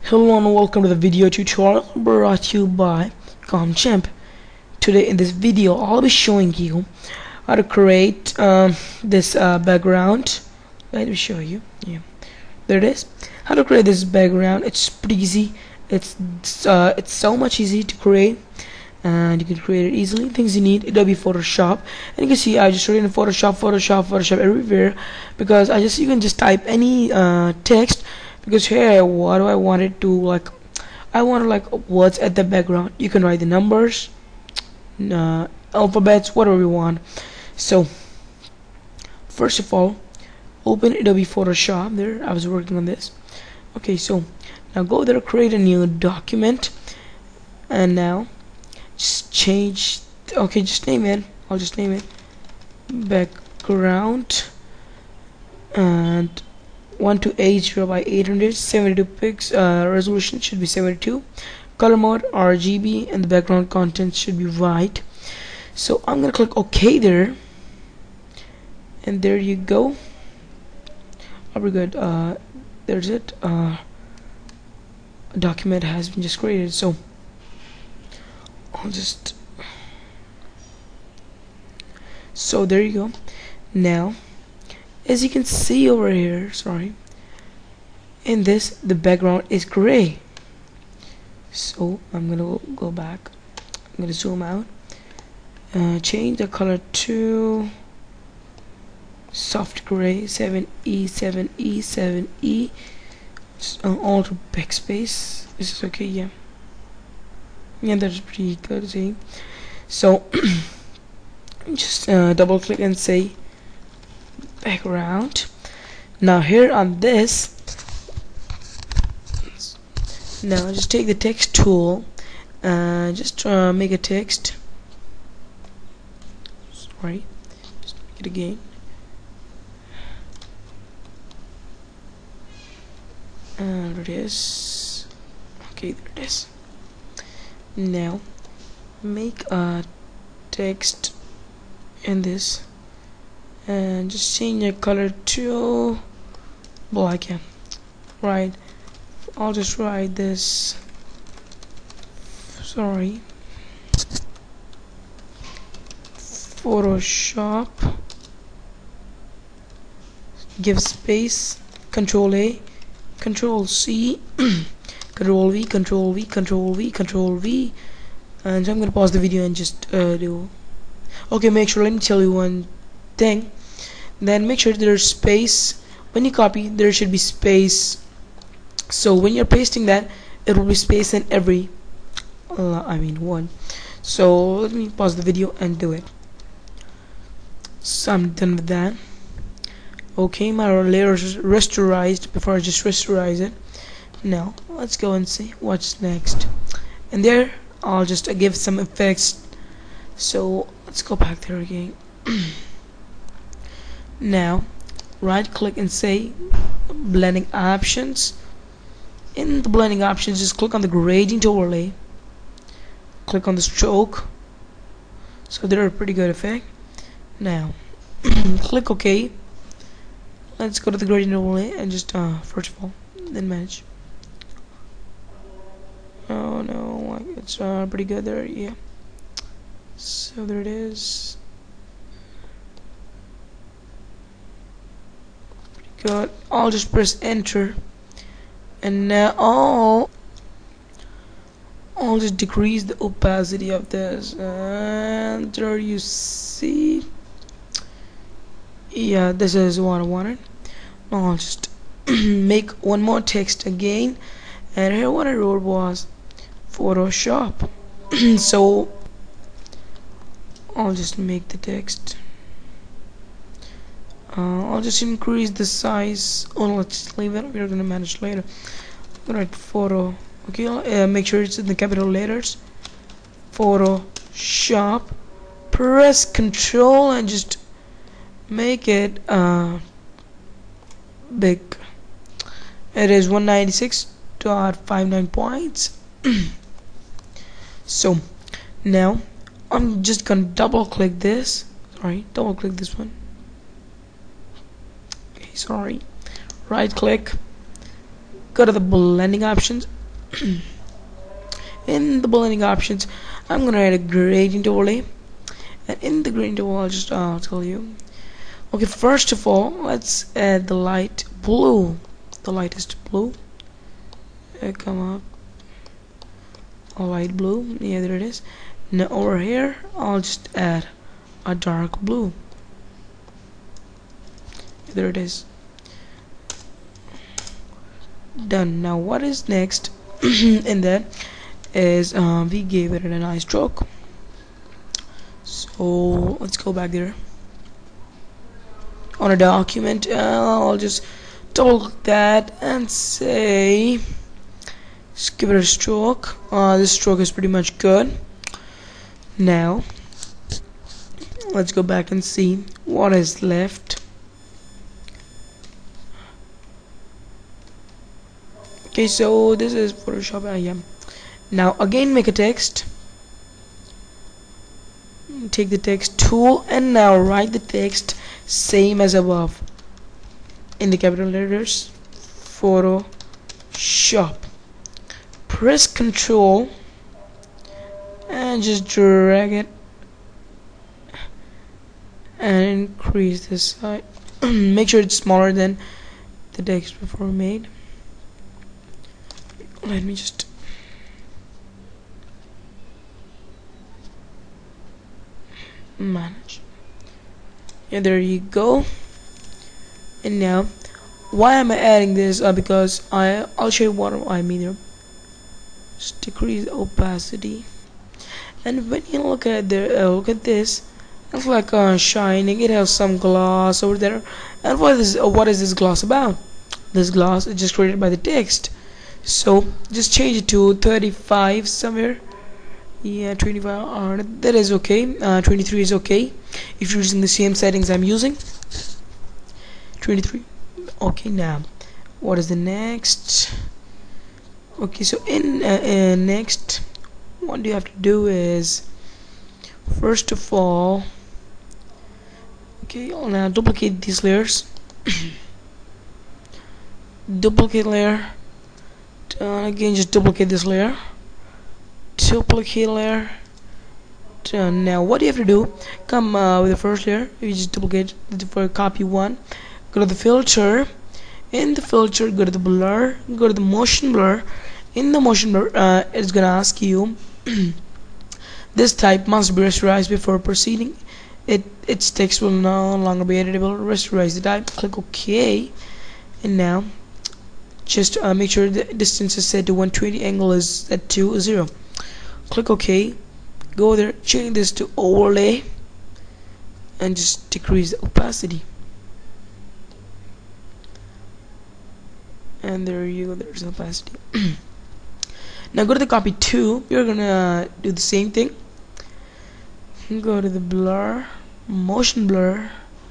Hello and welcome to the video tutorial brought to you by ComChamp. Today in this video I'll be showing you how to create this background. Let me show you. Yeah, there it is. How to create this background. It's pretty easy. It's so much easy to create, and you can create it easily. Things you need: Adobe Photoshop, and you can see I just wrote in Photoshop everywhere, because you can just type any text. Because here, what do I want it to like? I want words at the background. You can write the numbers, alphabets, whatever you want. So first of all, open Adobe Photoshop. There, I was working on this. Okay, so now go there, create a new document, and now just change. Okay, just name it. I'll just name it background and 1280 by 800, 72 pixels. Resolution should be 72. Color mode RGB, and the background content should be white. So I'm gonna click OK there, and there you go. Oh, we're good. There's it. A document has been just created. So I'll just. So there you go. Now, as you can see over here, in this, the background is gray. So I'm gonna go back. I'm gonna zoom out, change the color to soft gray, 7E. All to backspace. This is okay. Yeah, that's pretty good. See, so just double click and say background. Now here on this, now just take the text tool, just make a text. Just make it again. There it is. Okay, there it is. Now make a text in this, and just change the color to black. Yeah, right. I'll just write this. Photoshop. Give space. Control A, Control C, Control V, Control V, Control V, Control V. And so I'm gonna pause the video and just do. Okay, make sure. Let me tell you one thing. Then make sure there's space. When you copy, there should be space. So when you're pasting that, it will be space in every one. So let me pause the video and do it. So I'm done with that. Okay, my layer is rasterized. Before I just rasterize it. Now let's go and see what's next. And there I'll just give some effects. So let's go back there again. Now right click and say blending options. In the blending options, just click on the gradient overlay, click on the stroke. So they're a pretty good effect. Now click OK. Let's go to the gradient overlay and just first of all then manage. Oh no, it's pretty good there. Yeah, so there it is. Good. I'll just press enter, and now I'll just decrease the opacity of this, and there you see. Yeah, this is what I wanted. Now I'll just make one more text again, and here what I wrote was Photoshop. So I'll just make the text. I'll just increase the size. Oh, let's leave it. We're gonna manage later. I'm gonna write photo. Okay, make sure it's in the capital letters. Photoshop. Press Control and just make it big. It is 196.59 points. So now I'm just gonna double click this. Double click this one. Right click, go to the blending options, In the blending options, I'm gonna add a gradient overlay, and in the gradient overlay, I'll just tell you. Okay, first of all, let's add the light blue, the lightest blue. Come up, a light blue. Yeah, there it is. Now over here, I'll just add a dark blue. There it is. Done. Now what is next in that is we gave it a nice stroke. So let's go back there on a document. I'll just double click that and say, just give it a stroke. This stroke is pretty much good. Now let's go back and see what is left. Okay, so this is Photoshop. Yeah. Now again, make a text. Take the text tool and now write the text same as above in the capital letters. Photoshop. Press Control and just drag it and increase this size. Make sure it's smaller than the text before made. Let me just manage. Yeah, there you go. And now, why am I adding this? Because I'll show you what I mean here. Just decrease the opacity. And when you look at look at this, it's like shining. It has some gloss over there. And what is this gloss about? This gloss is just created by the text. So just change it to 35 somewhere. Yeah, 25. That is okay. 23 is okay if you're using the same settings I'm using. 23. Okay, now what is the next? Okay, so in next, what you have to do is, first of all, okay, I'll now duplicate these layers. Duplicate layer. Again, just duplicate this layer. Duplicate layer. Done. Now what you have to do, come with the first layer, you just duplicate for copy one, go to the filter. In the filter, go to the blur, go to the motion blur. In the motion blur, it's gonna ask you this type must be rasterized before proceeding. Its text will no longer be editable. Rasterize the type. Click OK. And now just make sure the distance is set to 120, angle is set to 0. Click OK. Go there, change this to overlay, and just decrease the opacity. And there you go, there's the opacity. Now go to the copy 2. You're gonna do the same thing. Go to the blur, motion blur,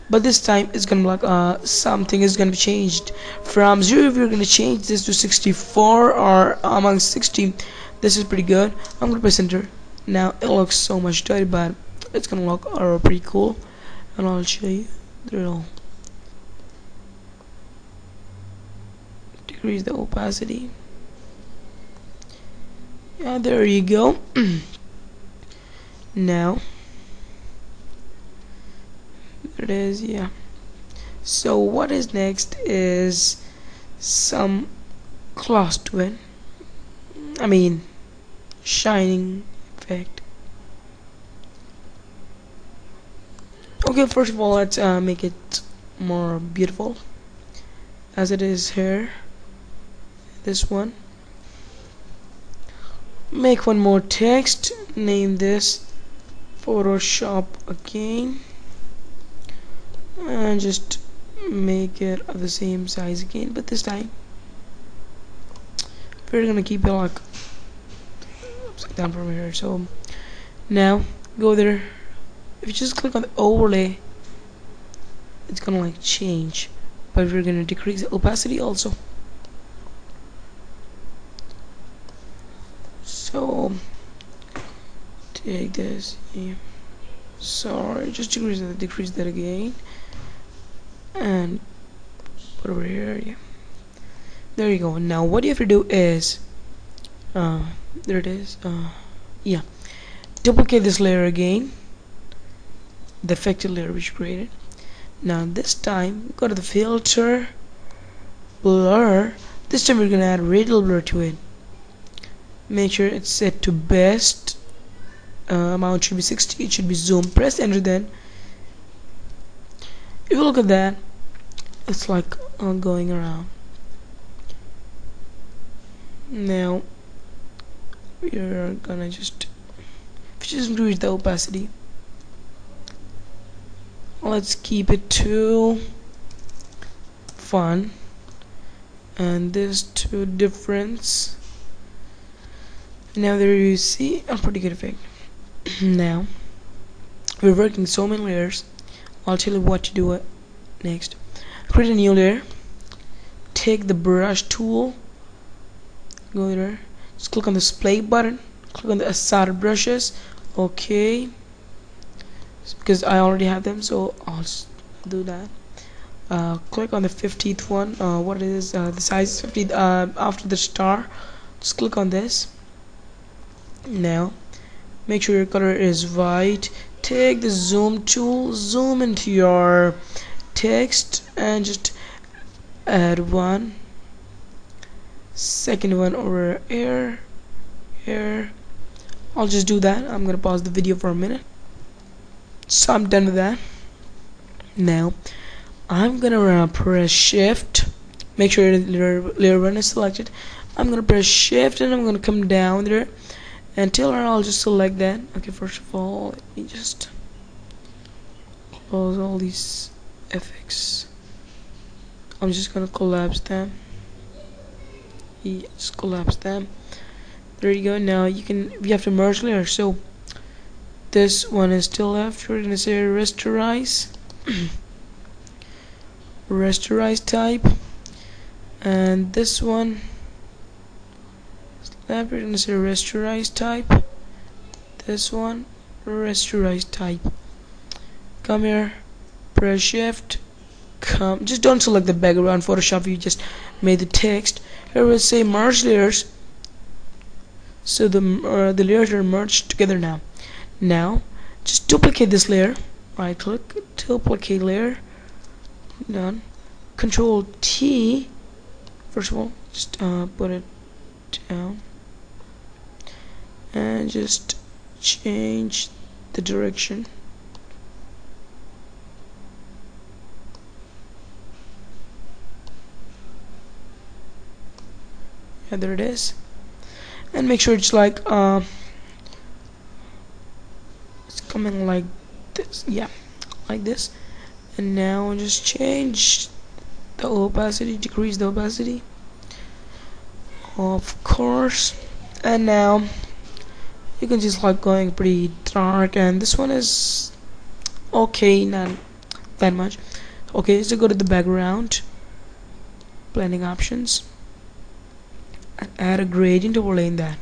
but this time it's gonna be like something is gonna be changed from 0. If you're gonna change this to 64 or among 60, this is pretty good. I'm gonna press enter. Now it looks so much dirty, but it's gonna look pretty cool, and I'll show you. It'll decrease the opacity. Yeah, there you go. Now there it is. Yeah, so what is next is some gloss to it. I mean shining effect. Okay, first of all, let's make it more beautiful as it is here. This one, make one more text, name this Photoshop again, and just make it of the same size again, but this time we're gonna keep it like upside down from here. So now go there. If you just click on the overlay, it's gonna like change, but we're gonna decrease the opacity also. So take this. Yeah. Sorry, just decrease that again, and put over here. Yeah. There you go. Now what you have to do is there it is. Yeah, duplicate this layer again, the affected layer which you created. Now this time go to the filter, blur. This time we're gonna add radial blur to it. Make sure it's set to best. Amount should be 60. It should be zoom. Press enter. Then if you look at that, it's like going around. Now we're gonna just increase the opacity. Let's keep it to fun, and this to difference. Now there you see a pretty good effect. Now we're working so many layers. I'll tell you what to do next. Create a new layer. Take the brush tool. Go there. Just click on this play button. Click on the assorted brushes. Okay. Because I already have them, so I'll just do that. Click on the 50th one. What it is? The size is 50. After the star, just click on this. Now make sure your color is white. Take the zoom tool, zoom into your text, and just add one, second one over here. I'll just do that. I'm gonna pause the video for a minute. So I'm done with that. Now I'm gonna press shift. Make sure layer 1 is selected. I'm gonna press shift and I'm gonna come down there until I'll just select that. Okay, first of all, let me just close all these effects. I'm just gonna collapse them. Yeah, just collapse them. There you go. Now we have to merge layers. So this one is still left. We're gonna say rasterize. Rasterize type, and this one left. We're gonna say rasterize type. This one rasterize type. Come here, press shift, come, just don't select the background. Photoshop, you just made the text. Here we'll say merge layers, so the layers are merged together now. Now just duplicate this layer, right click, duplicate layer, done. Control T. First of all, just put it down and just change the direction. Yeah, there it is. And make sure it's like it's coming like this. Yeah, like this. And now just change the opacity, decrease the opacity, of course. And now you can just like going pretty dark, and this one is okay, not that much. Okay, so go to the background, blending options, and add a gradient overlay in that.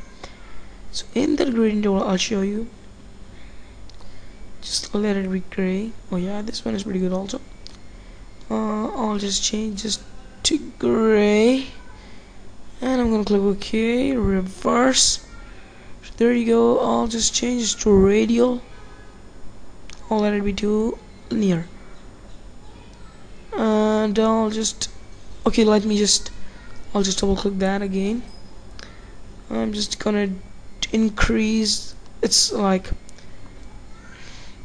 So in that gradient overlay, I'll show you. Just let it be gray. Oh yeah, this one is pretty good also. I'll just change this to gray, and I'm gonna click OK. Reverse. There you go. I'll just change this to radial. I'll let it be too linear, and I'll just okay. I'll just double click that again. I'm just gonna increase. It's like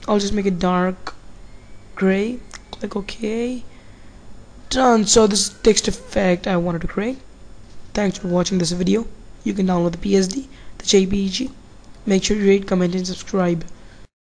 I'll just make it dark gray. Click OK. Done. So this text effect I wanted to create. Thanks for watching this video. You can download the PSD, the JPEG. Make sure you rate, comment, and subscribe.